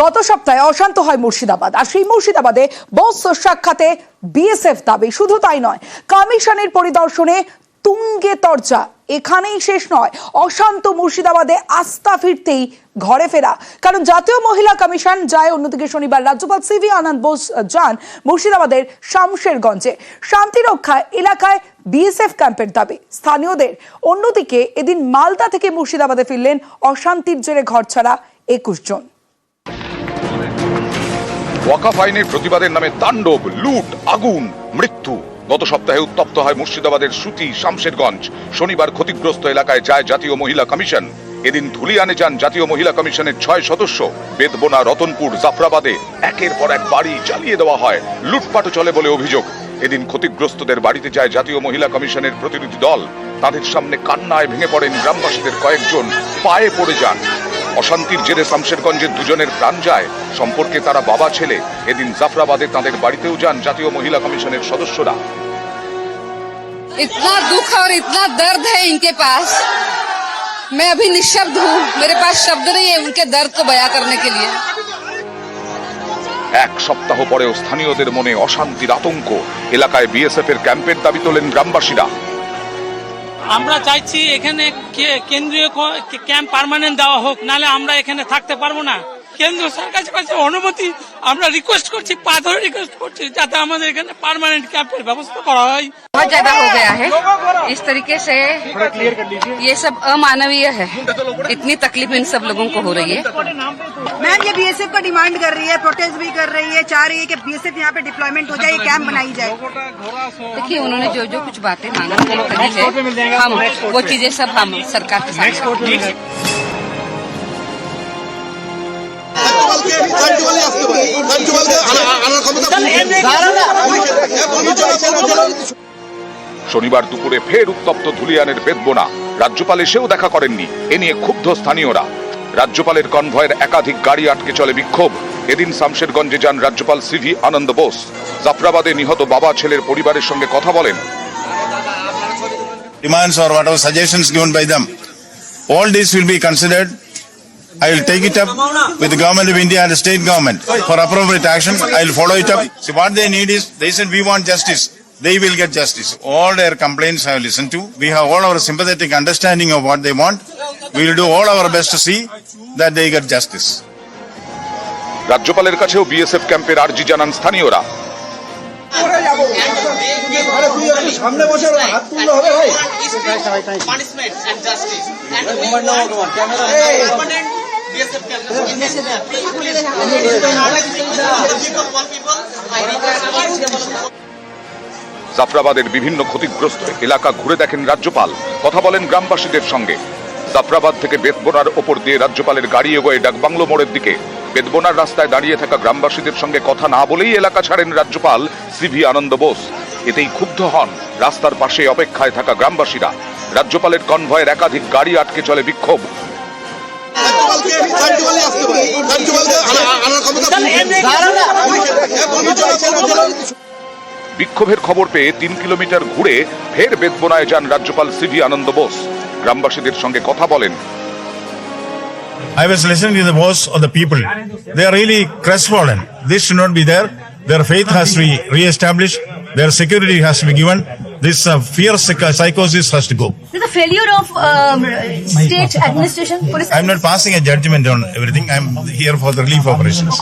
গত সপ্তাহে অশান্ত হয় মুর্শিদাবাদ, আর সেই মুর্শিদাবাদে বস সাক্ষাতে বিএসএফ দাবি। শুধু তাই নয়, কমিশনের পরিদর্শনে তুঙ্গে তর্জা। এখানেই শেষ নয়, অশান্ত মুর্শিদাবাদে আস্থা ফিরতেই ঘরে ফেরা। কারণ জাতীয় মহিলা কমিশন যায়। অন্যদিকে শনিবার রাজ্যপাল সিভি আনন্দ বোস যান মুর্শিদাবাদের শামশেরগঞ্জে। শান্তি রক্ষায় এলাকায় বিএসএফ ক্যাম্পের দাবি স্থানীয়দের। অন্যদিকে এদিন মালদা থেকে মুর্শিদাবাদে ফিরলেন অশান্তির জেরে ঘরছাড়া 21 জন। ওয়াকাফ আইনের প্রতিবাদের নামে তাণ্ডব, লুট, আগুন, মৃত্যু। গত সপ্তাহে উত্তপ্ত হয় মুর্শিদাবাদের সুতি, শামশেরগঞ্জ। শনিবার ক্ষতিগ্রস্ত এলাকায় যায় জাতীয় মহিলা কমিশন। এদিন ধুলিয়ানে যান জাতীয় মহিলা কমিশনের 6 সদস্য। বেদবোনা, রতনপুর, জাফরাবাদে একের পর এক বাড়ি জ্বালিয়ে দেওয়া হয়, লুটপাটও চলে বলে অভিযোগ। এদিন ক্ষতিগ্রস্তদের বাড়িতে যায় জাতীয় মহিলা কমিশনের প্রতিনিধি দল। তাদের সামনে কান্নায় ভেঙে পড়েন গ্রামবাসীদের কয়েকজন, পায়ে পড়ে যান। অশান্তির জেরে শামশেরগঞ্জের দুজনের প্রাণ যায়। সম্পর্কে তারা বাবা ছেলে। এদিন জাফরাবাদে তাদের বাড়িতেও যান জাতীয় মহিলা কমিশনের সদস্যরা। इतना दुख और इतना दर्द है इनके पास, मैं अभी निशब्द हूँ, मेरे पास शब्द नहीं है उनके दर्द को बयां करने के लिए। এক সপ্তাহ পরেও স্থানীয়দের মনে অশান্তির আতঙ্ক। এলাকায় বিএসএফ এর ক্যাম্পের দাবি তোলেন গ্রামবাসীরা। আমরা চাইছি এখানে কেন্দ্রীয় ক্যাম্প পার্মানেন্ট দেওয়া হোক, নালে আমরা এখানে থাকতে পারবো না। কেন্দ্র সরকারের কাছে অনুমতি আমরা রিকোয়েস্ট করছি, পা ধরে রিকোয়েস্ট করছি যাতে আমাদের এখানে পার্মানেন্ট ক্যাম্পের ব্যবস্থা করা হয়। बहुत ज्यादा हो गया है, इस तरीके से ये सब अमानवीय है। इतनी तकलीफ इन सब लोगों को हो रही है। मैम ये बीएसएफ का डिमांड कर रही है, प्रोटेस्ट भी कर रही है, चाह रही है कि बीएसएफ यहाँ पे डिप्लॉयमेंट हो जाए, कैंप बनाई जाए। देखिए उन्होंने जो जो कुछ बातें मांगी है, हम वो चीजें सब हम सरकार के साथ শনিবার দুপুরে ফের উত্তপ্ত ধুলিয়ানের বেদবোনা। রাজ্যপাল এসেও দেখা করেননি। এ নিয়ে ক্ষুব্ধ স্থানীয়রা। রাজ্যপালের কনভয়ের একাধিক গাড়ি আটকে চলে বিক্ষোভ। এদিন শামশেরগঞ্জে যান রাজ্যপাল সিভি আনন্দ বোস। জাফরাবাদে নিহত বাবা ছেলের পরিবারের সঙ্গে কথা বলেন। Demands or whatever suggestions given by them, all this will be considered. I will take it up with the government of India and the state government for appropriate action. I will follow it up. See, what they need is, they said we want justice. They will get justice. All their complaints I have listened to. We have all our sympathetic understanding of what they want. We will do all our best to see that they get justice. রাজ্যপালের কাছেও BSF ক্যাম্পের আর্জি জানান স্থানীয়রা। সামনে বসে হাত তুললে হবে ভাই। Punishment and justice and permanent BSF camp. জাফরাবাদের বিভিন্ন ক্ষতিগ্রস্ত এলাকা ঘুরে দেখেন রাজ্যপাল, কথা বলেন গ্রামবাসীদের সঙ্গে। জাফরাবাদ থেকে বেদবোনার ওপর দিয়ে রাজ্যপালের গাড়ি এগোয় ডাকবাংলো মোড়ের দিকে। বেদবোনার রাস্তায় দাঁড়িয়ে থাকা গ্রামবাসীদের সঙ্গে কথা না বলেই এলাকা ছাড়েন রাজ্যপাল সিভি আনন্দ বোস। এতেই ক্ষুব্ধ হন রাস্তার পাশে অপেক্ষায় থাকা গ্রামবাসীরা। রাজ্যপালের কনভয়ের একাধিক গাড়ি আটকে চলে বিক্ষোভ। বিক্ষোভের খবর পেয়ে 3 কিলোমিটার ঘুরে ফের বেদবোনায় যান রাজ্যপাল সিভি আনন্দ বোস। গ্রামবাসীদের সঙ্গে কথা বলেন। I was listening to the voice of the people. They are really crestfallen. This should not be there. Their faith has to be re-established. Their security has to be given. This fear psychosis has to go. There's a failure of state administration. I'm not passing a judgment on everything. I'm here for the relief operations.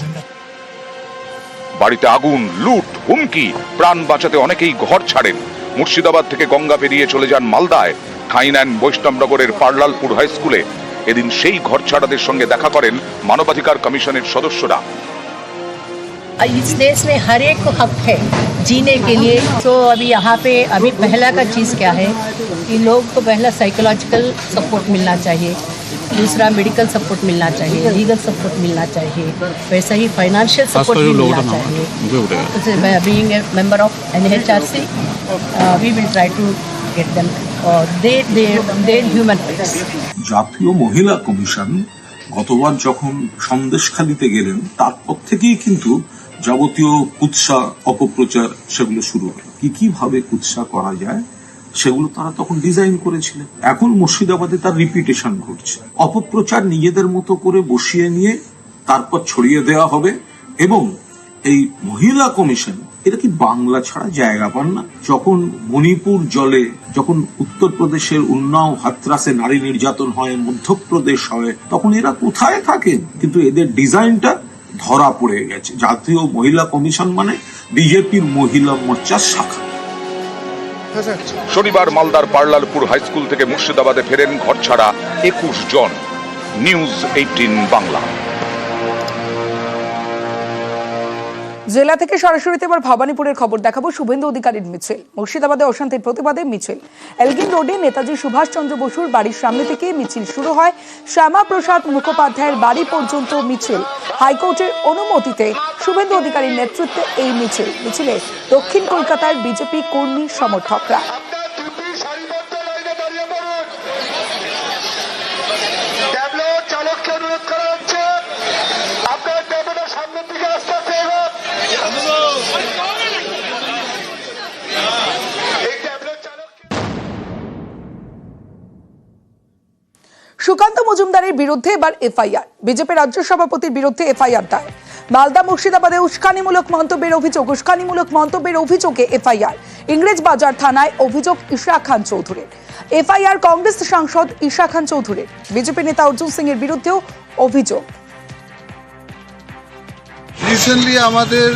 বাড়িতে আগুন, লুট, হুমকি। প্রাণ বাঁচাতে অনেকেই ঘর ছাড়েন। মুর্শিদাবাদ থেকে গঙ্গা পেরিয়ে চলে যান মালদায়। ঠাঁই নেন বৈষ্ণবনগরের পার্লালপুর হাই স্কুলে। এদিন সেই ঘর ছাড়াদের সঙ্গে দেখা করেন মানবাধিকার কমিশনের সদস্যরা। इस देश में हर एक को हक है जीने के लिए। तो अभी यहाँ पे अभी पहला का चीज़ क्या है कि लोग को पहला साइकोलॉजिकल सपोर्ट मिलना चाहिए, दूसरा मेडिकल सपोर्ट मिलना चाहिए, लीगल सपोर्ट मिलना चाहिए, वैसा ही फाइनेंशियल सपोर्ट भी मिलना चाहिए। Being a member of NHRC, we will try to get them their human rights. জাতীয় মহিলা কমিশন গতবার যখন সন্দেশখালীতে গেলেন, তারপর থেকেই কিন্তু যাবতীয় কুৎসা, অপপ্রচার সেগুলো শুরু হয়। কিভাবে কুৎসা করা যায় সেগুলো তারা তখন ডিজাইন করেছিলেন। এখন মুর্শিদাবাদে তার রিপিটেশন ঘটছে। অপপ্রচার নিজেদের মতো করে বসিয়ে নিয়ে তারপর ছড়িয়ে দেওয়া হবে। এবং এই মহিলা কমিশন এটা কি বাংলা ছাড়া জায়গা পান না? যখন মণিপুর জলে, যখন উত্তরপ্রদেশের উন্নাও হাতরাসে নারী নির্যাতন হয়, মধ্যপ্রদেশ হয়, তখন এরা কোথায় থাকেন? কিন্তু এদের ডিজাইনটা ধরা পড়ে গেছে। জাতীয় মহিলা কমিশন মানে বিজেপির মহিলা মোর্চার শাখা। শনিবার মালদার পার্লালপুর হাই স্কুল থেকে মুর্শিদাবাদে ফেরেন ঘর ছাড়া 21 জন। নিউজ 18 বাংলা। জেলা থেকে সরাসরিতে এবার ভবানীপুরের খবর দেখাবো। শুভেন্দু অধিকারীর মিছিল। মুর্শিদাবাদে অশান্তির প্রতিবাদে মিছিল। এলগিন রোডে নেতাজি সুভাষচন্দ্র বসুর বাড়ির সামনে থেকে মিছিল শুরু হয়। শ্যামা প্রসাদ মুখোপাধ্যায়ের বাড়ি পর্যন্ত মিছিল। হাইকোর্টের অনুমতিতে শুভেন্দু অধিকারীর নেতৃত্বে এই মিছিল। মিছিলে দক্ষিণ কলকাতার বিজেপি কর্মী সমর্থকরা। সুকান্ত মজুমদারের বিরুদ্ধে এবার এফআইআর। বিজেপি রাজ্য সভাপতির বিরুদ্ধে এফআইআর দায়ের। মালদা মুর্শিদাবাদে উস্কানিমূলক মন্তব্যের অভিযোগে এফআইআর। ইংরেজবাজার থানায় অভিযোগ ঈশা খান চৌধুরীর। এফআইআর কংগ্রেস সাংসদ ঈশা খান চৌধুরীর। বিজেপি নেতা অর্জুন সিং এর বিরুদ্ধেও অভিযোগ। রিসেন্টলি আমাদের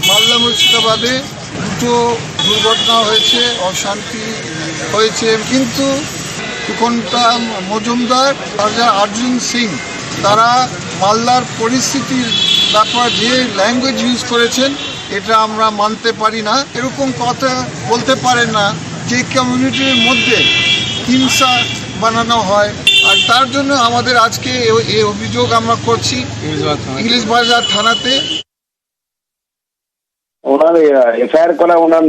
মালদা মুর্শিদাবাদে দুটো দুর্ঘটনা হয়েছে, অশান্তি হয়েছে, কিন্তু সুকান্ত মজুমদার আর অর্জুন সিং তারা মালদার পরিস্থিতির ব্যাপার যে ল্যাঙ্গুয়েজ ইউজ করেছেন এটা আমরা মানতে পারি না। এরকম কথা বলতে পারেন না যে কমিউনিটির মধ্যে হিংসা বানানো হয়। আর তার জন্য আমাদের আজকে এই অভিযোগ আমরা করছি ইংলিশবাজার থানাতে। ওনার এফআইআর করা ওনার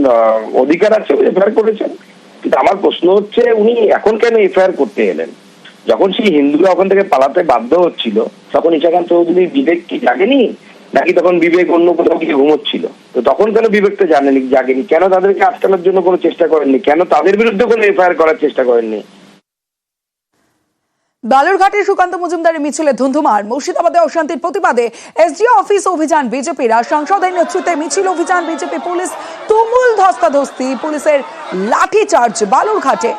অধিকার আছে, এফআইআর করেছেন। কিন্তু আমার প্রশ্ন হচ্ছে উনি এখন কেন এফআইআর করতে এলেন? যখন সেই হিন্দুরা ওখান থেকে পালাতে বাধ্য হচ্ছিল তখন ঈশা খান চৌধুরী বিবেক কি জাগেনি, নাকি তখন বিবেক অন্য কোথাও গিয়ে ঘুমোচ্ছিল? তো তখন কেন বিবেকটা জাগেনি? কেন তাদেরকে আটকানোর জন্য কোনো চেষ্টা করেননি? কেন তাদের বিরুদ্ধে কোনো এফআইআর করার চেষ্টা করেননি? বালুরঘাটের সুকান্ত মজুমদারের মিছিলে ধুন্ধুমার। মুর্শিদাবাদে অশান্তির প্রতিবাদে এসডিও অফিস অভিযান বিজেপিরা। সাংসদের নেতৃত্বে মিছিল অভিযান বিজেপি পুলিশ। তুমুল ধস্তাধস্তি, পুলিশের লাঠিচার্জ বালুরঘাটে।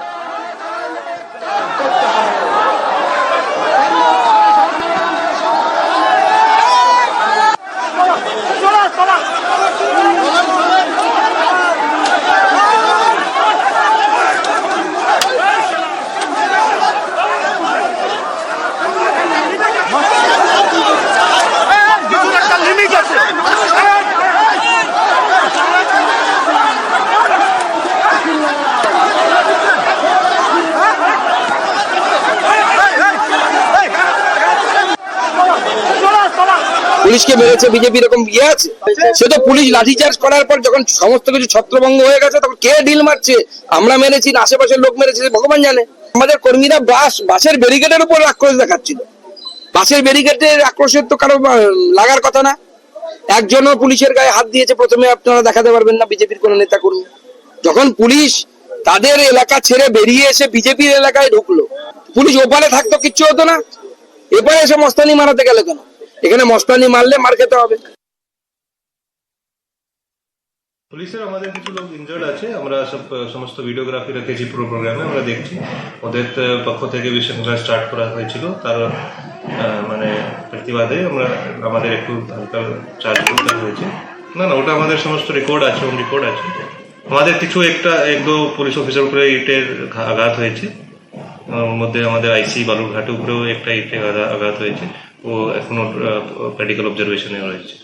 পুলিশকে মেরেছে বিজেপি, এরকম ইয়ে আছে? সে তো পুলিশ লাঠিচার্জ করার পর যখন সমস্ত কিছু ছত্রভঙ্গ হয়ে গেছে তখন কে ডিল মারছে? আমরা মেরেছি না আশেপাশের লোক মেরেছে ভগবান জানে। আমাদের কর্মীরা বাসের ব্যারিকেডের উপর আক্রোশ দেখাচ্ছিল। বাসের ব্যারিকেডের আক্রোশের তো কারো লাগার কথা না। একজনও পুলিশের গায়ে হাত দিয়েছে প্রথমে আপনারা দেখাতে পারবেন না বিজেপির কোন নেতা কর্মী। যখন পুলিশ তাদের এলাকা ছেড়ে বেরিয়ে এসে বিজেপির এলাকায় ঢুকলো, পুলিশ ওপারে থাকতো কিচ্ছু হতো না, এপারে এসে মস্তানি মারাতে গেল কেন? এখানে মস্তানি মারলে মার খেতে হবে। পুলিশের আমাদের কিছু লোক ইনজার্ড আছে, আমরা সমস্ত ভিডিওগ্রাফি রেখেছি পুরো প্রোগ্রামে, আমরা দেখছি। ওদের পক্ষ থেকে বিশেষভাবে স্টার্ট করা হয়েছিল, তার মানে প্রতিবাদে আমাদের একটু হালকা চার্জ করতে হয়েছে। না ওটা আমাদের সমস্ত রেকর্ড আছে, আমাদের কিছু এক দু পুলিশ অফিসার উপরে ইটের আঘাত হয়েছে। ওর মধ্যে আমাদের আইসি বালুরঘাটের উপরেও একটা ইটের আঘাত হয়েছে। ও এখনো মেডিকেল অবজারভেশনে রয়েছে।